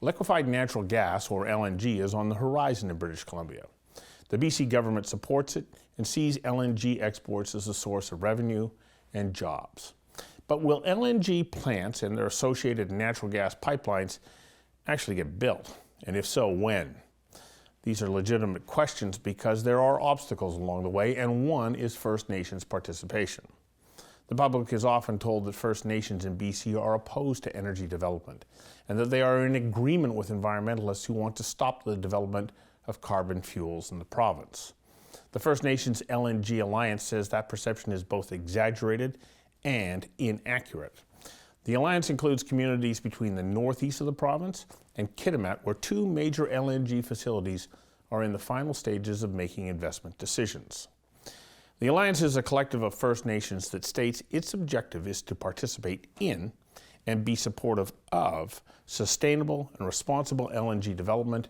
Liquefied natural gas, or LNG, is on the horizon in British Columbia. The BC government supports it and sees LNG exports as a source of revenue and jobs. But will LNG plants and their associated natural gas pipelines actually get built? And if so, when? These are legitimate questions because there are obstacles along the way, and one is First Nations participation. The public is often told that First Nations in BC are opposed to energy development and that they are in agreement with environmentalists who want to stop the development of carbon fuels in the province. The First Nations LNG Alliance says that perception is both exaggerated and inaccurate. The alliance includes communities between the northeast of the province and Kitimat, where two major LNG facilities are in the final stages of making investment decisions. The alliance is a collective of First Nations that states its objective is to participate in and be supportive of sustainable and responsible LNG development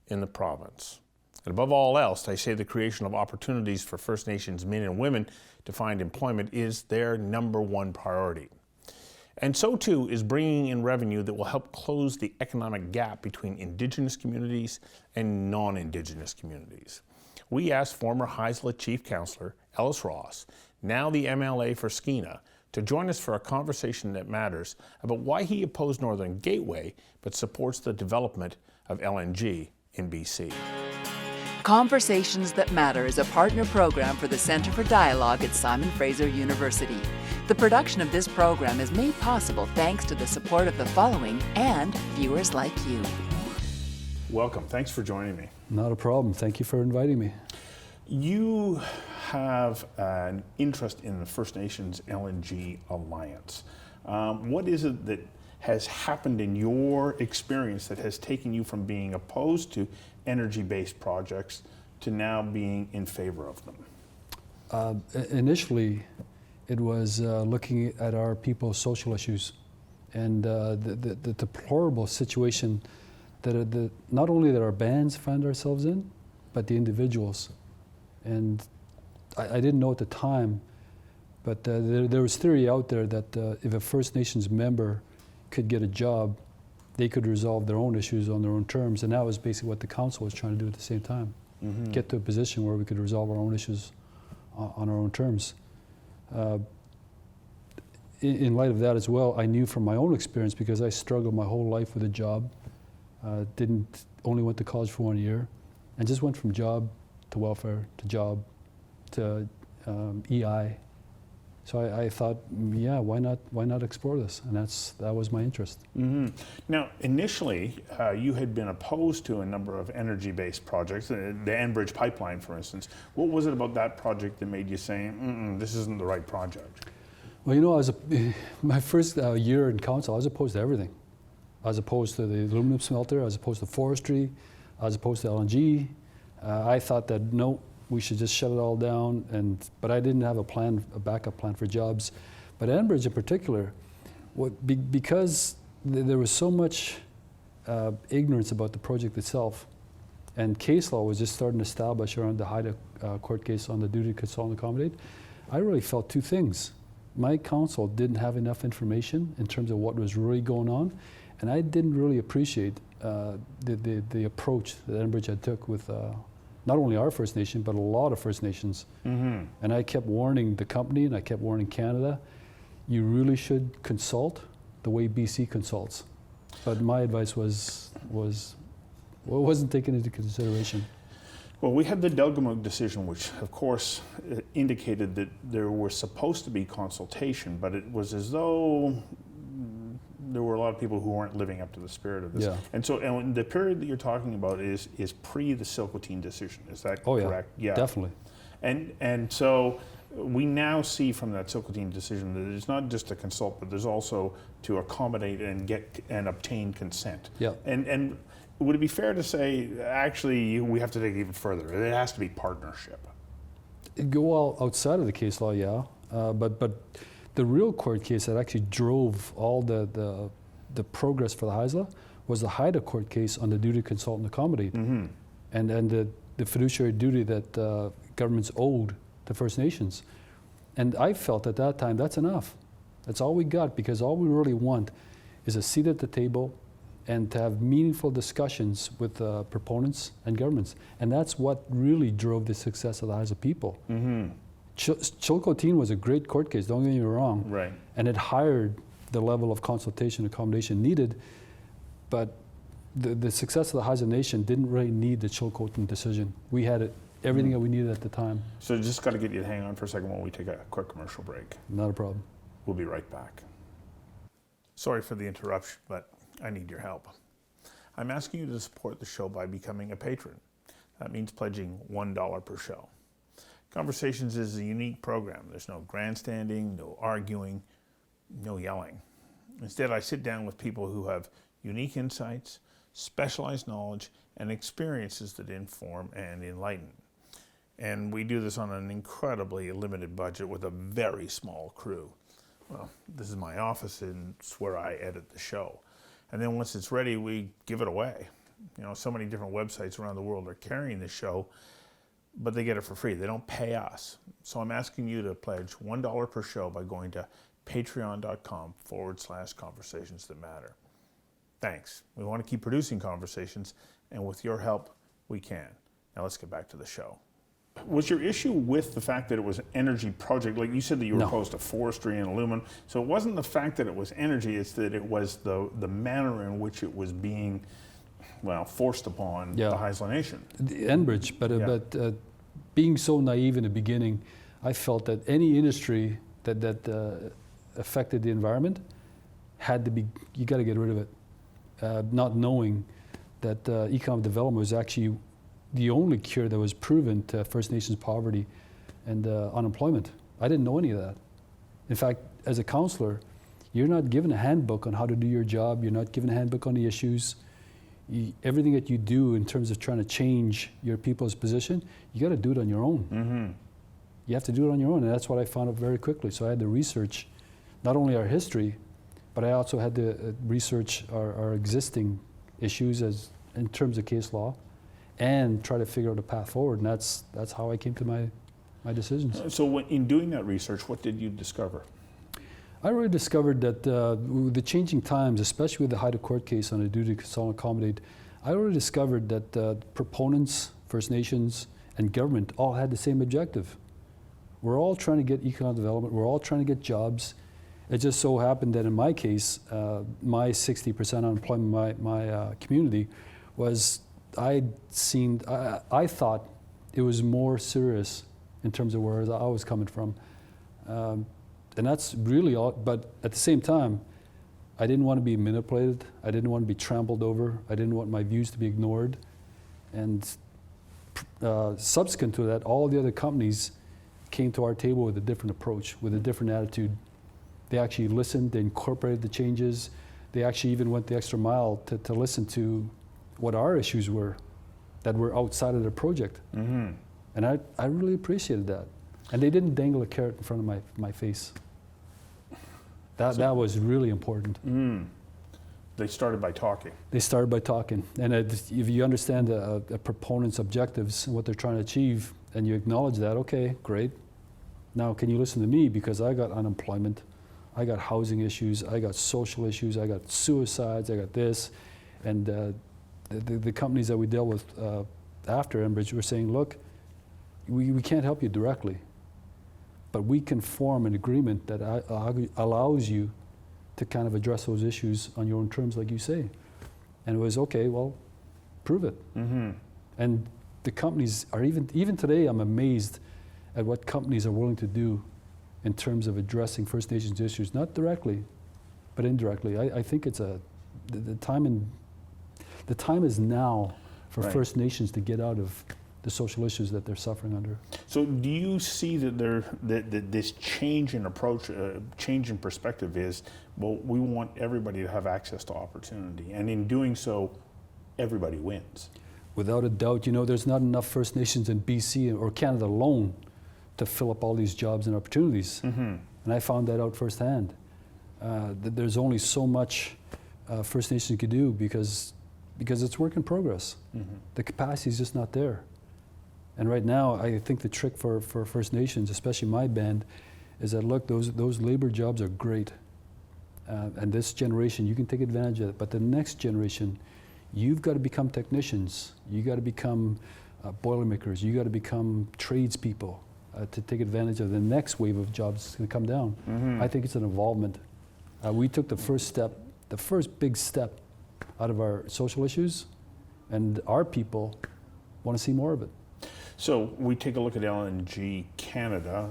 in the province. And above all else, they say the creation of opportunities for First Nations men and women to find employment is their number one priority. And so too is bringing in revenue that will help close the economic gap between Indigenous communities and non-Indigenous communities. We asked former Haisla Chief Councillor Ellis Ross, now the MLA for Skeena, to join us for a conversation that matters about why he opposed Northern Gateway but supports the development of LNG in BC. Conversations That Matter is a partner program for the Centre for Dialogue at Simon Fraser University. The production of this program is made possible thanks to the support of the following and viewers like you. Welcome. Thanks for joining me. Not a problem. Thank you for inviting me. You have an interest in the First Nations LNG Alliance. What is it that has happened in your experience that has taken you from being opposed to energy-based projects to now being in favor of them? Initially, it was looking at our people's social issues and the deplorable situation that not only that our bands find ourselves in, but the individuals. And I didn't know at the time, but there was theory out there that if a First Nations member could get a job, they could resolve their own issues on their own terms. And that was basically what the council was trying to do at the same time. Mm-hmm. Get to a position where we could resolve our own issues on our own terms. In light of that as well, I knew from my own experience, because I struggled my whole life with a job, only went to college for 1 year, and just went from job to welfare to job to EI. So I thought, yeah, why not explore this? And that was my interest. Mm-hmm. Now, initially, you had been opposed to a number of energy-based projects, the Enbridge pipeline, for instance. What was it about that project that made you say, this isn't the right project? Well, you know, my first year in council, I was opposed to everything. I was opposed to the aluminum smelter, I was opposed to forestry, I was opposed to LNG. I thought that, no, we should just shut it all down, but I didn't have a backup plan for jobs. But Enbridge in particular, because there was so much ignorance about the project itself, and case law was just starting to establish around the Haida court case on the duty to consult and accommodate, I really felt two things. My council didn't have enough information in terms of what was really going on, and I didn't really appreciate the approach that Enbridge had took with not only our First Nation, but a lot of First Nations. Mm-hmm. And I kept warning the company, and I kept warning Canada, you really should consult the way BC consults. But my advice wasn't taken into consideration. Well, we had the Delgamuukw decision, which of course indicated that there was supposed to be consultation, but it was as though there were a lot of people who weren't living up to the spirit of this. Yeah. And the period that you're talking about is pre the Silcoteen decision. Is that correct? Yeah, definitely. And so we now see from that Silcoteen decision that it's not just to consult, but there's also to accommodate and get and obtain consent. Yeah. And would it be fair to say, actually, we have to take it even further? It has to be partnership. Go all outside of the case law, yeah, but the real court case that actually drove all the progress for the Haisla was the Haida court case on the duty to consult and accommodate, mm-hmm. and the fiduciary duty that governments owed to First Nations. And I felt at that time that's enough. That's all we got, because all we really want is a seat at the table and to have meaningful discussions with proponents and governments. And that's what really drove the success of the Haisla people. Chilcotin was a great court case, don't get me wrong. Right. And it hired the level of consultation and accommodation needed, but the success of the Haisla Nation didn't really need the Chilcotin decision. We had everything that we needed at the time. So just got to get you to hang on for a second while we take a quick commercial break. Not a problem. We'll be right back. Sorry for the interruption, but I need your help. I'm asking you to support the show by becoming a patron. That means pledging $1 per show. Conversations is a unique program. There's no grandstanding, no arguing, no yelling. Instead, I sit down with people who have unique insights, specialized knowledge, and experiences that inform and enlighten. And we do this on an incredibly limited budget with a very small crew. Well, this is my office and it's where I edit the show. And then once it's ready, we give it away. You know, so many different websites around the world are carrying the show, but they get it for free. They don't pay us. So I'm asking you to pledge $1 per show by going to patreon.com/conversations that matter. Thanks. We want to keep producing conversations, and with your help, we can. Now let's get back to the show. Was your issue with the fact that it was an energy project? Like you said that you were opposed to forestry and aluminum. So it wasn't the fact that it was energy, it's that it was the manner in which it was being, well, forced upon the Haisla Nation. The Enbridge, but being so naive in the beginning, I felt that any industry that affected the environment had to be, you got to get rid of it. Not knowing that economic development was actually the only cure that was proven to First Nations poverty and unemployment. I didn't know any of that. In fact, as a councillor, you're not given a handbook on how to do your job. You're not given a handbook on the issues. Everything that you do in terms of trying to change your people's position, you got to do it on your own. You have to do it on your own, and that's what I found out very quickly. So I had to research not only our history, but I also had to research our existing issues as in terms of case law, and try to figure out a path forward. And that's how I came to my decisions. So in doing that research, what did you discover? I really discovered that with the changing times, especially with the Haida court case on the duty to consult and accommodate, I really discovered that proponents, First Nations, and government all had the same objective. We're all trying to get economic development. We're all trying to get jobs. It just so happened that in my case, my 60% unemployment in my community was, I thought it was more serious in terms of where I was coming from. And that's really all, but at the same time, I didn't want to be manipulated. I didn't want to be trampled over. I didn't want my views to be ignored. And subsequent to that, all the other companies came to our table with a different approach, with a different attitude. They actually listened, they incorporated the changes. They actually even went the extra mile to listen to what our issues were that were outside of the project. And I really appreciated that. And they didn't dangle a carrot in front of my face. That was really important. They started by talking. They started by talking. And if you understand a proponent's objectives and what they're trying to achieve, and you acknowledge that, okay, great. Now can you listen to me, because I got unemployment, I got housing issues, I got social issues, I got suicides, I got this. And the companies that we dealt with after Enbridge were saying, look, we can't help you directly, but we can form an agreement that allows you to kind of address those issues on your own terms, like you say. And it was, okay, well, prove it. And the companies are even today, I'm amazed at what companies are willing to do in terms of addressing First Nations issues, not directly, but indirectly. I think it's the time is now for First Nations to get out of the social issues that they're suffering under. So do you see that this change in approach, change in perspective is, well, we want everybody to have access to opportunity, and in doing so, everybody wins? Without a doubt, there's not enough First Nations in BC or Canada alone to fill up all these jobs and opportunities. And I found that out firsthand. That there's only so much First Nations could do because it's work in progress. The capacity is just not there. And right now, I think the trick for First Nations, especially my band, is that, look, those labor jobs are great. and this generation, you can take advantage of it, but the next generation, you've got to become technicians. You got to become boilermakers. You got to become tradespeople to take advantage of the next wave of jobs that's going to come down. I think it's an involvement. We took the first step, the first big step out of our social issues, and our people want to see more of it. So we take a look at LNG Canada,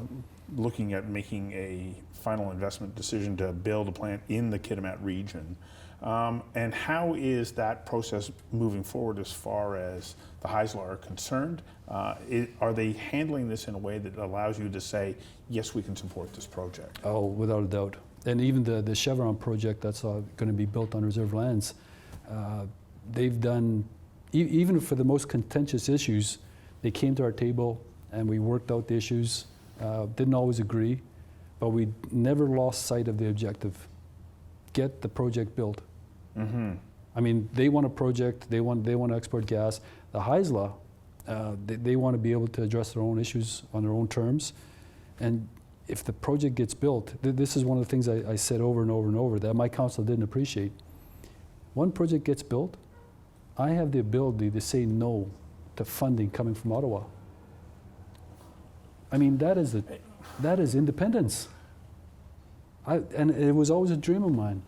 looking at making a final investment decision to build a plant in the Kitimat region. And how is that process moving forward as far as the Haisla are concerned? Are they handling this in a way that allows you to say, yes, we can support this project? Oh, without a doubt. And even the Chevron project that's going to be built on reserve lands, they've done, even for the most contentious issues, they came to our table and we worked out the issues. Didn't always agree, but we never lost sight of the objective. Get the project built. I mean, they want a project, they want to export gas. The Haisla, they want to be able to address their own issues on their own terms. And if the project gets built, this is one of the things I said over and over and over that my council didn't appreciate. One project gets built, I have the ability to say no to funding coming from Ottawa. I mean, that is independence. And it was always a dream of mine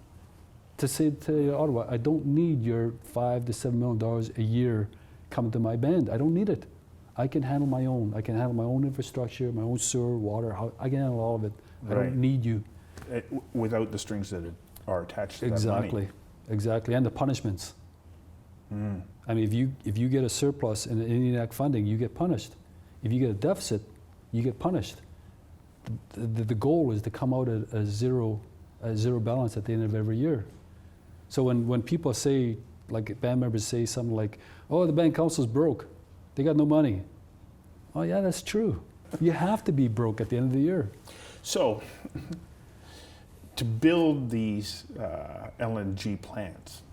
to say to Ottawa, I don't need your $5 to $7 million a year coming to my band. I don't need it. I can handle my own. I can handle my own infrastructure, my own sewer, water. I can handle all of it. Right. I don't need you. Without the strings that are attached to Exactly. that money. Exactly, and the punishments. I mean, if you get a surplus in Indian Act funding, you get punished. If you get a deficit, you get punished. The goal is to come out at a zero balance at the end of every year. So when people say, like band members say something like, oh, the band council's broke, they got no money. Oh yeah, that's true. You have to be broke at the end of the year. So, to build these LNG plants,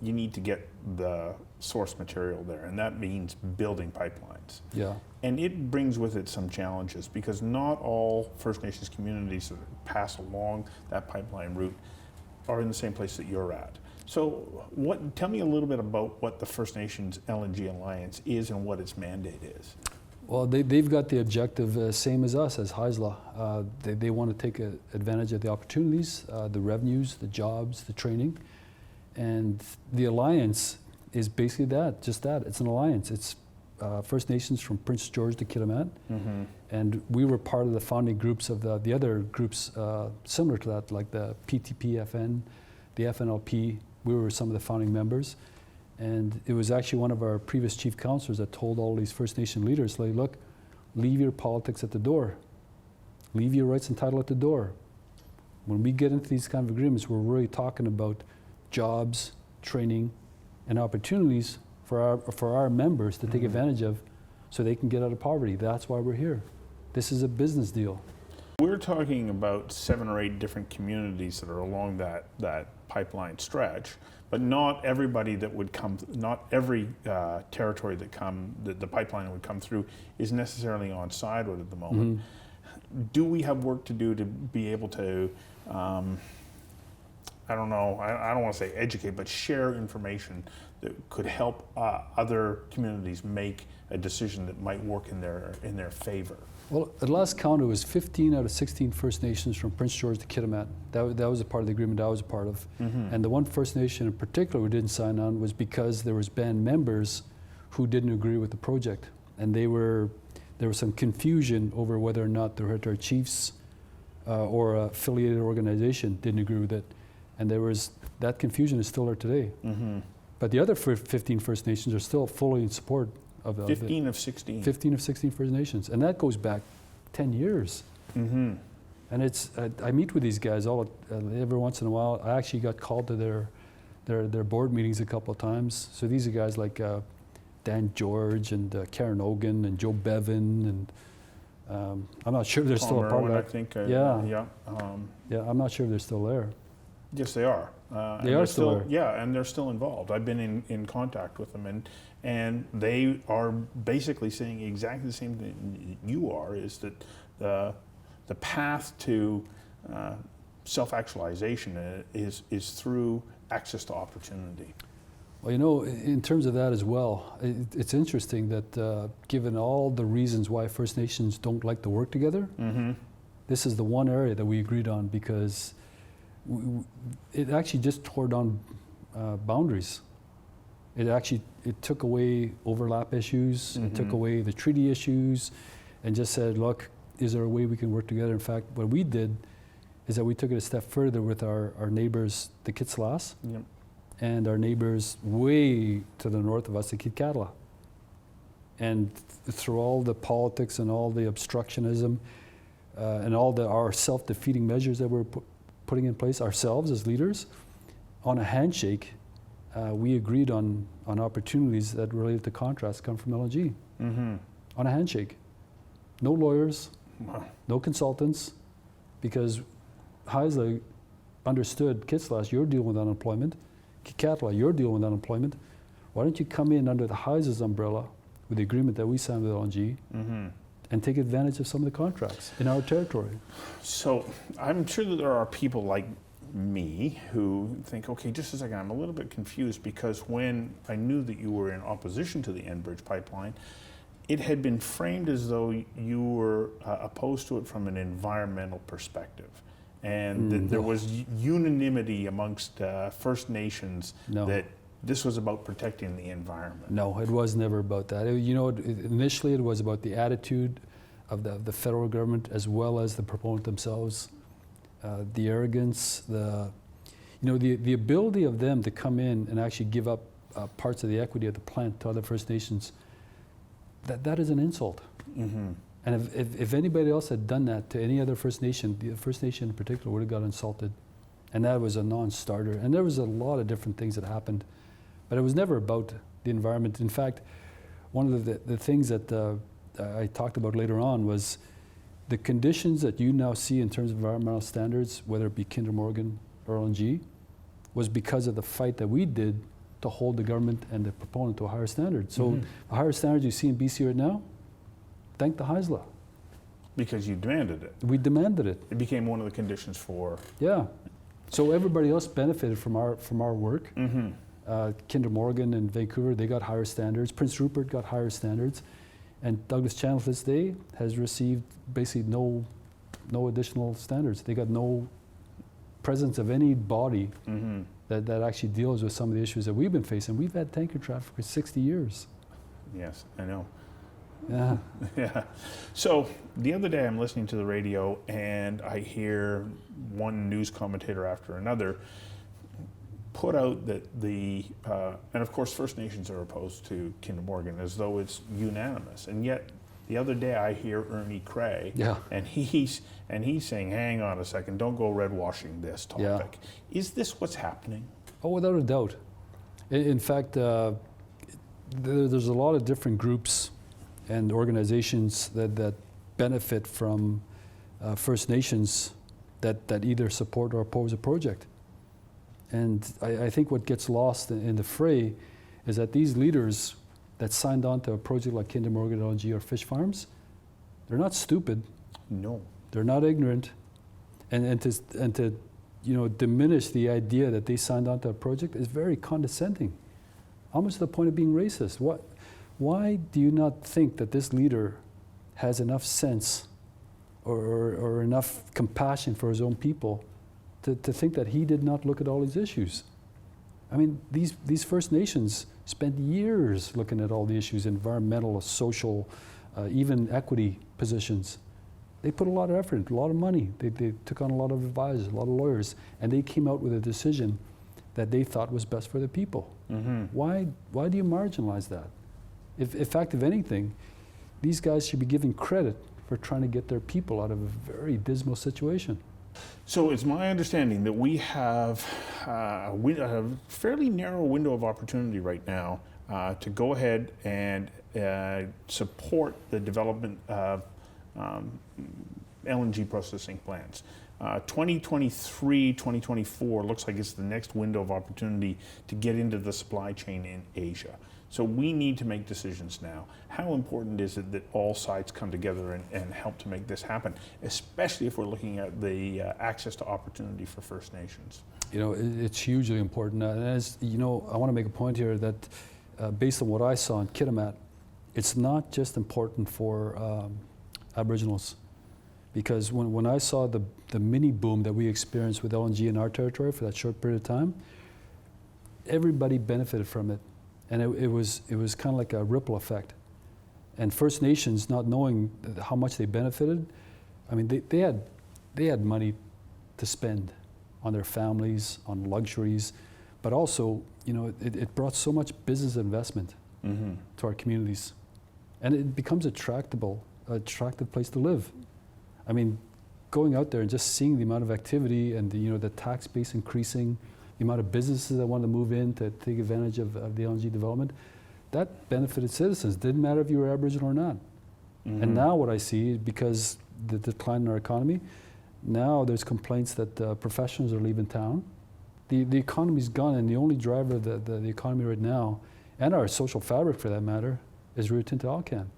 you need to get the source material there, and that means building pipelines. Yeah. And it brings with it some challenges because not all First Nations communities that pass along that pipeline route are in the same place that you're at. So tell me a little bit about what the First Nations LNG Alliance is and what its mandate is. Well, they've got the objective same as us, as Haisla. They want to take advantage of the opportunities, the revenues, the jobs, the training. And the alliance is basically that, just that. It's an alliance. It's First Nations from Prince George to Kitimat. And we were part of the founding groups of the other groups similar to that, like the PTPFN, the FNLP. We were some of the founding members. And it was actually one of our previous chief councillors that told all these First Nation leaders, like, look, leave your politics at the door. Leave your rights and title at the door. When we get into these kind of agreements, we're really talking about jobs, training, and opportunities for our members to take advantage of so they can get out of poverty. That's why we're here. This is a business deal. We're talking about 7 or 8 different communities that are along that pipeline stretch, but not everybody that would come, not every territory that the pipeline would come through is necessarily on sidewood at the moment. Do we have work to do to be able to, I don't know, I don't want to say educate, but share information that could help other communities make a decision that might work in their favor? Well, at last count, it was 15 out of 16 First Nations from Prince George to Kitimat. That was a part of the agreement I was a part of. And the one First Nation in particular we didn't sign on was because there was band members who didn't agree with the project. And there was some confusion over whether or not the hereditary chiefs or affiliated organization didn't agree with it. And that confusion is still there today. But the other 15 First Nations are still fully in support of 15 of 16. 15 of 16 First Nations. And that goes back 10 years. And it's, I meet with these guys every once in a while. I actually got called to their board meetings a couple of times. So these are guys like Dan George and Karen Ogan and Joe Bevan, and I'm not sure they're still a part of that. I think. Yeah, I'm not sure if they're still there. Yes, they are. They are still there. Yeah, and they're still involved. I've been in contact with them, and they are basically saying exactly the same thing you are, is that the path to self-actualization is through access to opportunity. Well, you know, in terms of that as well, it's interesting that given all the reasons why First Nations don't like to work together, this is the one area that we agreed on, because it actually just tore down boundaries. It took away overlap issues, it took away the treaty issues, and just said, look, is there a way we can work together? In fact, what we did is that we took it a step further with our neighbors, the Kitimat, and our neighbors way to the north of us, the Kitimat. And through all the politics and all the obstructionism and all our self-defeating measures that we're putting in place ourselves as leaders, on a handshake, we agreed on opportunities that related to contracts come from LNG. On a handshake. No lawyers, no consultants, because Haisla understood, Kitimat, you're dealing with unemployment. Kitimat, you're dealing with unemployment. Why don't you come in under the Haisla's umbrella with the agreement that we signed with LNG and take advantage of some of the contracts in our territory? So I'm sure that there are people like me who think, okay, just a second, I'm a little bit confused, because when I knew that you were in opposition to the Enbridge pipeline, it had been framed as though you were opposed to it from an environmental perspective. And that there was unanimity amongst First Nations that this was about protecting the environment. No, it was never about that. Initially it was about the attitude of the federal government as well as the proponent themselves, the arrogance, the ability of them to come in and actually give up parts of the equity of the plant to other First Nations. That is an insult. And if anybody else had done that to any other First Nation, the First Nation in particular would have got insulted. And that was a non-starter. And there was a lot of different things that happened. But it was never about the environment. In fact, one of the things that I talked about later on was the conditions that you now see in terms of environmental standards, whether it be Kinder Morgan or LNG, was because of the fight that we did to hold the government and the proponent to a higher standard. So the higher standards you see in BC right now, thank the Haisla. Because you demanded it. We demanded it. It became one of the conditions for... Yeah. So everybody else benefited from our work. Kinder Morgan and Vancouver, they got higher standards. Prince Rupert got higher standards. And Douglas Channel to this day has received basically no additional standards. They got no presence of any body that actually deals with some of the issues that we've been facing. We've had tanker traffic for 60 years. Yes, I know. Yeah. Yeah. So the other day I'm listening to the radio and I hear one news commentator after another put out that and of course First Nations are opposed to Kinder Morgan as though it's unanimous. And yet the other day I hear Ernie Cray and he's saying, hang on a second, don't go red washing this topic. Is this what's happening? Oh, without a doubt. In fact, there's a lot of different groups and organizations that benefit from First Nations that either support or oppose a project. And I think what gets lost in the fray is that these leaders that signed on to a project like Kinder Morgan LNG or fish farms, they're not stupid. No. They're not ignorant. And to diminish the idea that they signed on to a project is very condescending, almost to the point of being racist. Why do you not think that this leader has enough sense or enough compassion for his own people to think that he did not look at all these issues? I mean, these First Nations spent years looking at all the issues, environmental, social, even equity positions. They put a lot of effort, a lot of money. They took on a lot of advisors, a lot of lawyers, and they came out with a decision that they thought was best for the people. Why do you marginalize that? In fact, if anything, these guys should be given credit for trying to get their people out of a very dismal situation. So it's my understanding that we have a fairly narrow window of opportunity right now to go ahead and support the development of LNG processing plants. 2023, 2024 looks like it's the next window of opportunity to get into the supply chain in Asia. So we need to make decisions now. How important is it that all sides come together and help to make this happen, especially if we're looking at the access to opportunity for First Nations? You know, it's hugely important. And as you know, I want to make a point here that based on what I saw in Kitimat, it's not just important for Aboriginals. Because when I saw the mini boom that we experienced with LNG in our territory for that short period of time, everybody benefited from it. And it was kind of like a ripple effect. And First Nations, not knowing how much they benefited, I mean, they had money to spend on their families, on luxuries, but also, you know, it brought so much business investment to our communities. And it becomes attractive place to live. I mean, going out there and just seeing the amount of activity and the tax base increasing, the amount of businesses that want to move in to take advantage of the LNG development, that benefited citizens. Didn't matter if you were Aboriginal or not. And now what I see, because the decline in our economy, now there's complaints that professionals are leaving town. The economy's gone, and the only driver of the economy right now, and our social fabric for that matter, is Rio Tinto Alcan.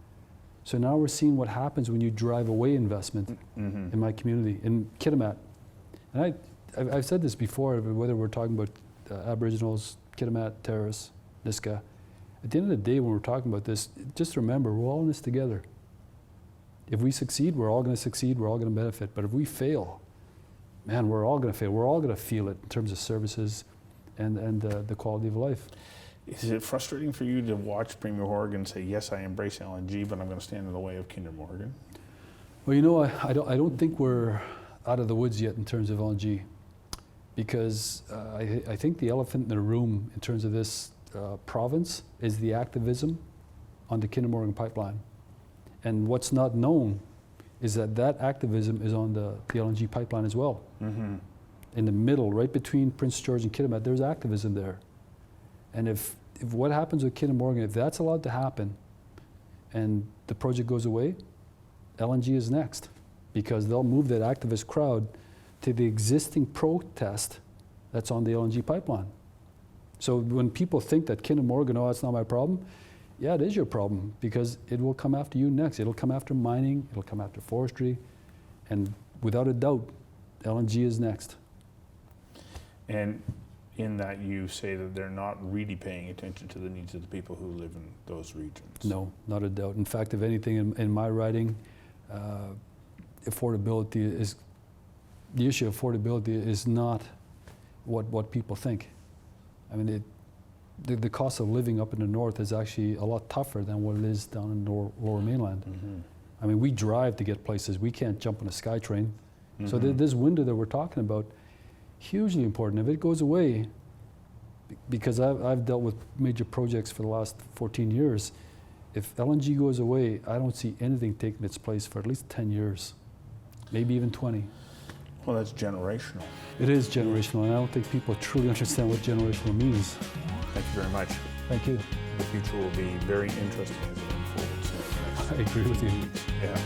So now we're seeing what happens when you drive away investment in my community, in Kitimat. And I've said this before, whether we're talking about Aboriginals, Kitimat, Terrace, Niska. At the end of the day, when we're talking about this, just remember, we're all in this together. If we succeed, we're all going to succeed, we're all going to benefit. But if we fail, man, we're all going to fail. We're all going to feel it in terms of services and the quality of life. Is it frustrating for you to watch Premier Horgan say, yes, I embrace LNG, but I'm going to stand in the way of Kinder Morgan? Well, you know, I don't think we're out of the woods yet in terms of LNG, because I think the elephant in the room in terms of this province is the activism on the Kinder Morgan pipeline. And what's not known is that activism is on the LNG pipeline as well. In the middle, right between Prince George and Kitimat, there's activism there. And if what happens with Kinder Morgan, if that's allowed to happen and the project goes away, LNG is next, because they'll move that activist crowd to the existing protest that's on the LNG pipeline. So when people think that Kinder Morgan, oh, that's not my problem, yeah, it is your problem, because it will come after you next. It'll come after mining, it'll come after forestry, and without a doubt, LNG is next. And in that you say that they're not really paying attention to the needs of the people who live in those regions. No, not a doubt. In fact, if anything, in my writing, affordability is, the issue of affordability is not what people think. I mean, the cost of living up in the north is actually a lot tougher than what it is down in the lower mainland. I mean, we drive to get places. We can't jump on a SkyTrain. So this window that we're talking about, hugely important. If it goes away, because I've dealt with major projects for the last 14 years, if LNG goes away, I don't see anything taking its place for at least 10 years, maybe even 20. Well, that's generational. It is generational, and I don't think people truly understand what generational means. Thank you very much. Thank you. The future will be very interesting as it unfolds. I agree with you. Yeah.